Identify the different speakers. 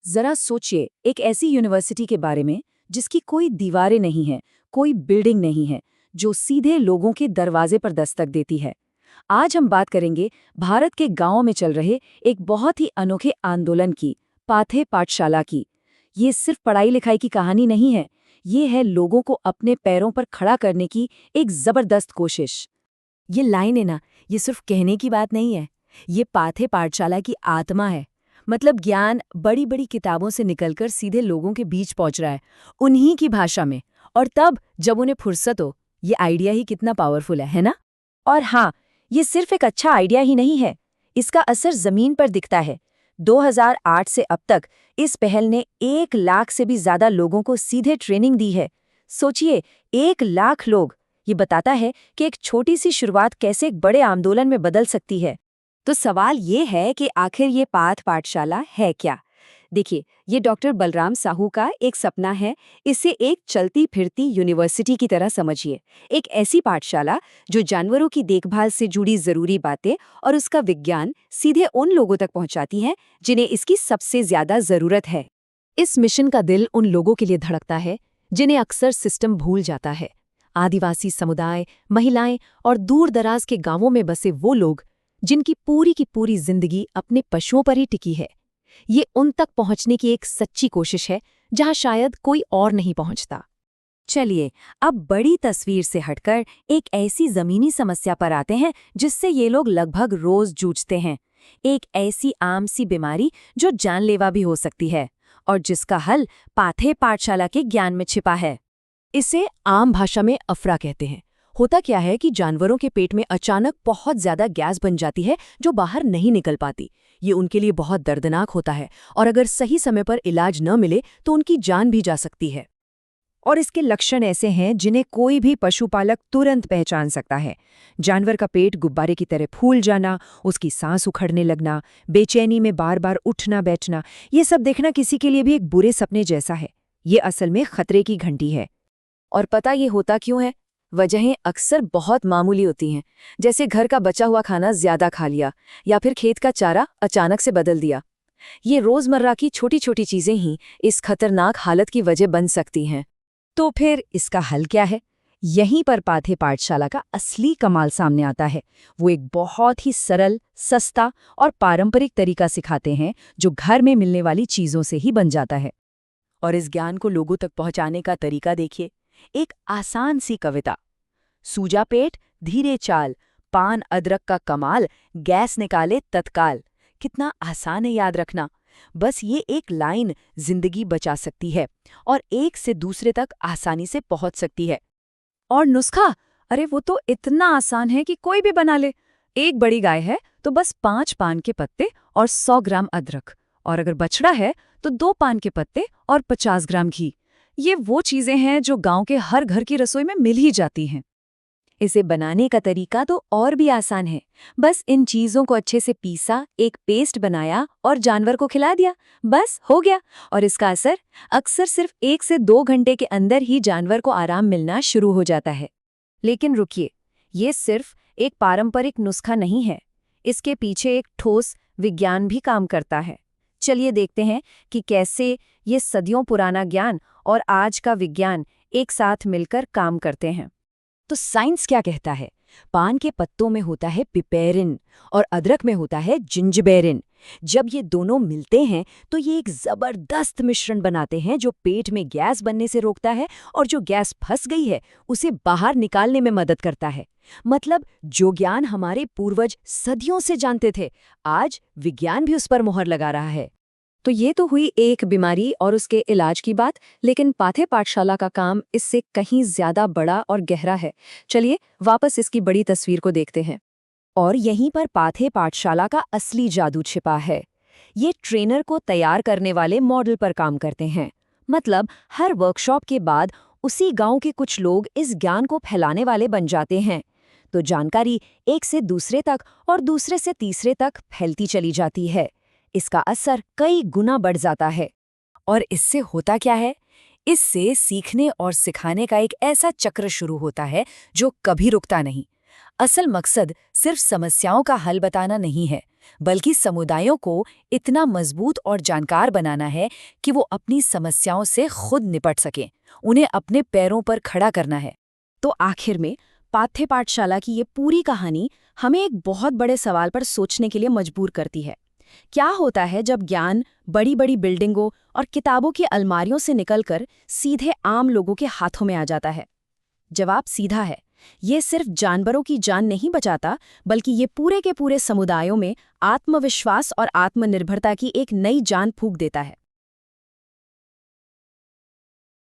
Speaker 1: जरा सोचिए एक ऐसी यूनिवर्सिटी के बारे में जिसकी कोई दीवारें नहीं है, कोई बिल्डिंग नहीं है, जो सीधे लोगों के दरवाजे पर दस्तक देती है। आज हम बात करेंगे भारत के गांवों में चल रहे एक बहुत ही अनोखे आंदोलन की, पाथे पाठशाला की। ये सिर्फ पढ़ाई लिखाई की कहानी नहीं है, ये है लोगों को अपने पैरों पर खड़ा करने की एक जबरदस्त कोशिश। ये लाइन है ना, ये सिर्फ कहने की बात नहीं है, ये पाथे पाठशाला की आत्मा है। मतलब ज्ञान बड़ी बड़ी किताबों से निकलकर सीधे लोगों के बीच पहुंच रहा है, उन्हीं की भाषा में, और तब जब उन्हें फुर्सत हो। ये आइडिया ही कितना पावरफुल है ना? और हाँ, ये सिर्फ एक अच्छा आइडिया ही नहीं है, इसका असर जमीन पर दिखता है। 2008 से अब तक इस पहल ने 1 लाख से भी ज्यादा लोगों को सीधे ट्रेनिंग दी है। सोचिए, 1 लाख लोग। ये बताता है कि एक छोटी सी शुरुआत कैसे एक बड़े आंदोलन में बदल सकती है। तो सवाल ये है कि आखिर ये पाथ पाठशाला है क्या? देखिए, ये डॉक्टर बलराम साहू का एक सपना है। इसे एक चलती फिरती यूनिवर्सिटी की तरह समझिए। एक ऐसी पाठशाला जो जानवरों की देखभाल से जुड़ी जरूरी बातें और उसका विज्ञान सीधे उन लोगों तक पहुंचाती है जिन्हें इसकी सबसे ज्यादा जरूरत है। इस मिशन का दिल उन लोगों के लिए धड़कता है जिन्हें अक्सर सिस्टम भूल जाता है। आदिवासी समुदाय, महिलाएं और दूर दराज के गांवों में बसे वो लोग जिनकी पूरी की पूरी जिंदगी अपने पशुओं पर ही टिकी है। ये उन तक पहुंचने की एक सच्ची कोशिश है जहां शायद कोई और नहीं पहुंचता। चलिए, अब बड़ी तस्वीर से हटकर एक ऐसी जमीनी समस्या पर आते हैं जिससे ये लोग लगभग रोज जूझते हैं। एक ऐसी आम सी बीमारी जो जानलेवा भी हो सकती है और जिसका हल पाथे पाठशाला के ज्ञान में छिपा है। इसे आम भाषा में अफरा कहते हैं। होता क्या है कि जानवरों के पेट में अचानक बहुत ज्यादा गैस बन जाती है जो बाहर नहीं निकल पाती। ये उनके लिए बहुत दर्दनाक होता है और अगर सही समय पर इलाज न मिले तो उनकी जान भी जा सकती है। और इसके लक्षण ऐसे हैं जिन्हें कोई भी पशुपालक तुरंत पहचान सकता है। जानवर का पेट गुब्बारे की तरह फूल जाना, उसकी सांस उखड़ने लगना, बेचैनी में बार बार उठना बैठना, ये सब देखना किसी के लिए भी एक बुरे सपने जैसा है। ये असल में खतरे की घंटी है। और पता ये होता क्यों है? वजहें अक्सर बहुत मामूली होती हैं, जैसे घर का बचा हुआ खाना ज्यादा खा लिया या फिर खेत का चारा अचानक से बदल दिया। ये रोजमर्रा की छोटी छोटी चीजें ही इस खतरनाक हालत की वजह बन सकती हैं। तो फिर इसका हल क्या है? यहीं पर पाथे पाठशाला का असली कमाल सामने आता है। वो एक बहुत ही सरल, सस्ता और पारंपरिक तरीका सिखाते हैं जो घर में मिलने वाली चीजों से ही बन जाता है। और इस ज्ञान को लोगों तक पहुंचाने का तरीका देखिए। एक आसान सी कविता, सूजा पेट धीरे चाल, पान अदरक का कमाल, गैस निकाले तत्काल। कितना आसान है याद रखना। बस ये एक लाइन जिंदगी बचा सकती है और एक से दूसरे तक आसानी से पहुंच सकती है। और नुस्खा, अरे वो तो इतना आसान है कि कोई भी बना ले। एक बड़ी गाय है तो बस 5 पान के पत्ते और 100 ग्राम अदरक, और अगर बछड़ा है तो 2 पान के पत्ते और 50 ग्राम घी। ये वो चीजें हैं जो गांव के हर घर की रसोई में मिल ही जाती हैं। इसे बनाने का तरीका तो और भी आसान है। बस इन चीजों को अच्छे से पीसा, एक पेस्ट बनाया और जानवर को खिला दिया, बस हो गया। और इसका असर अक्सर सिर्फ 1 से 2 घंटे के अंदर ही जानवर को आराम मिलना शुरू हो जाता है। लेकिन रुकिए, ये सिर्फ एक पारंपरिक नुस्खा नहीं है, इसके पीछे एक ठोस विज्ञान भी काम करता है। चलिए देखते हैं कि कैसे ये सदियों पुराना ज्ञान और आज का विज्ञान एक साथ मिलकर काम करते हैं। तो साइंस क्या कहता है? पान के पत्तों में होता है पिपेरिन और अदरक में होता है जिंजबेरिन। जब ये दोनों मिलते हैं तो ये एक जबरदस्त मिश्रण बनाते हैं जो पेट में गैस बनने से रोकता है और जो गैस फंस गई है उसे बाहर निकालने में मदद करता है। मतलब जो ज्ञान हमारे पूर्वज सदियों से जानते थे, आज विज्ञान भी उस पर मोहर लगा रहा है। तो ये तो हुई एक बीमारी और उसके इलाज की बात, लेकिन पाथे पाठशाला का काम इससे कहीं ज्यादा बड़ा और गहरा है। चलिए वापस इसकी बड़ी तस्वीर को देखते हैं। और यहीं पर पाथे पाठशाला का असली जादू छिपा है। ये ट्रेनर को तैयार करने वाले मॉडल पर काम करते हैं। मतलब हर वर्कशॉप के बाद उसी गांव के कुछ लोग इस ज्ञान को फैलाने वाले बन जाते हैं। तो जानकारी एक से दूसरे तक और दूसरे से तीसरे तक फैलती चली जाती है। इसका असर कई गुना बढ़ जाता है। और इससे होता क्या है? इससे सीखने और सिखाने का एक ऐसा चक्र शुरू होता है जो कभी रुकता नहीं। असल मकसद सिर्फ समस्याओं का हल बताना नहीं है, बल्कि समुदायों को इतना मजबूत और जानकार बनाना है कि वो अपनी समस्याओं से खुद निपट सकें, उन्हें अपने पैरों पर खड़ा करना है।
Speaker 2: तो आखिर में पाठ्य पाठशाला की ये पूरी कहानी हमें एक बहुत बड़े सवाल पर सोचने के लिए मजबूर करती है। क्या होता है जब ज्ञान बड़ी बड़ी बिल्डिंगों और किताबों की अलमारियों से निकलकर सीधे आम लोगों के हाथों में आ जाता है? जवाब सीधा है। ये सिर्फ जानवरों की जान नहीं बचाता, बल्कि ये पूरे के पूरे समुदायों में आत्मविश्वास और आत्मनिर्भरता की एक नई जान फूंक देता है।